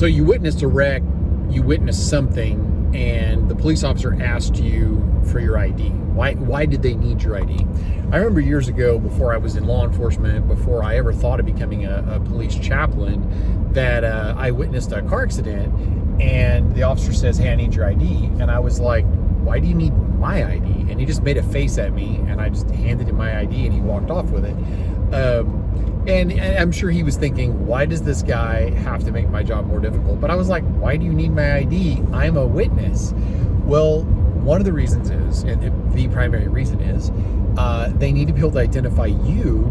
So you witnessed a wreck, you witnessed something, and the police officer asked you for your ID. Why did they need your ID? I remember years ago, before I was in law enforcement, before I ever thought of becoming a police chaplain, that I witnessed a car accident, and the officer says, "Hey, I need your ID." And I was like, "Why do you need my ID?" And he just made a face at me, and I just handed him my ID, and he walked off with it. And I'm sure he was thinking, why does this guy have to make my job more difficult? But I was like, why do you need my ID? I'm a witness. Well, one of the reasons is, and the primary reason is, they need to be able to identify you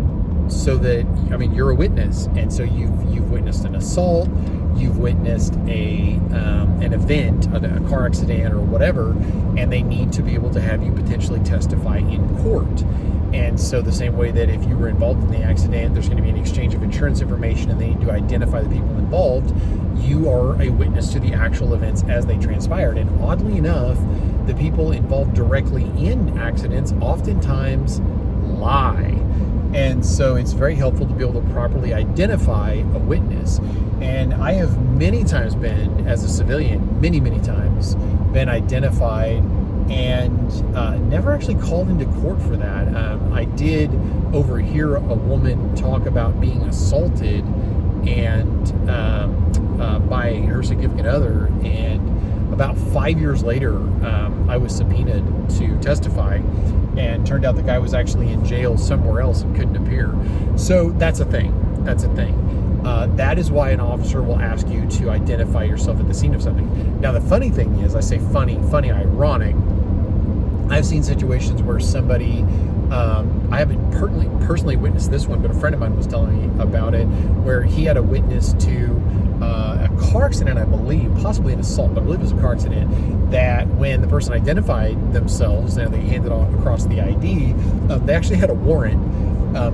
so that, I mean, you're a witness. And so you've witnessed an assault, you've witnessed an event, a car accident or whatever, and they need to be able to have you potentially testify in court. And so the same way that if you were involved in the accident, there's going to be an exchange of insurance information and they need to identify the people involved, you are a witness to the actual events as they transpired. And oddly enough, the people involved directly in accidents oftentimes lie. And so it's very helpful to be able to properly identify a witness. And I have many times been, as a civilian, many times, been identified and never actually called into court for that. I did overhear a woman talk about being assaulted and by her significant other, and about 5 years later, I was subpoenaed to testify, and turned out the guy was actually in jail somewhere else and couldn't appear. So that's a thing. That is why an officer will ask you to identify yourself at the scene of something. Now, the funny thing is, I say funny, ironic, I've seen situations where somebody, I haven't personally witnessed this one, but a friend of mine was telling me about it, where he had a witness to a car accident, I believe, possibly an assault, but I believe it was a car accident, that when the person identified themselves and they handed across the ID, they actually had a warrant.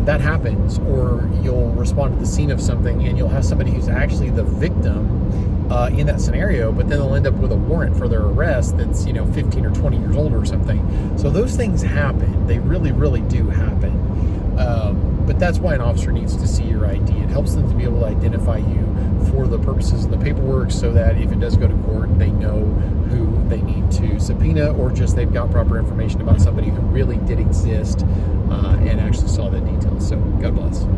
That happens, or you'll respond to the scene of something and you'll have somebody who's actually the victim in that scenario, but then they'll end up with a warrant for their arrest that's 15 or 20 years old or something. So those things happen. They really do happen. But that's why an officer needs to see your ID. It helps them to be able to identify you for the purposes of the paperwork, so that if it does go to court, they know who they need to subpoena, or just they've got proper information about somebody who really did exist and actually saw the details. So God bless.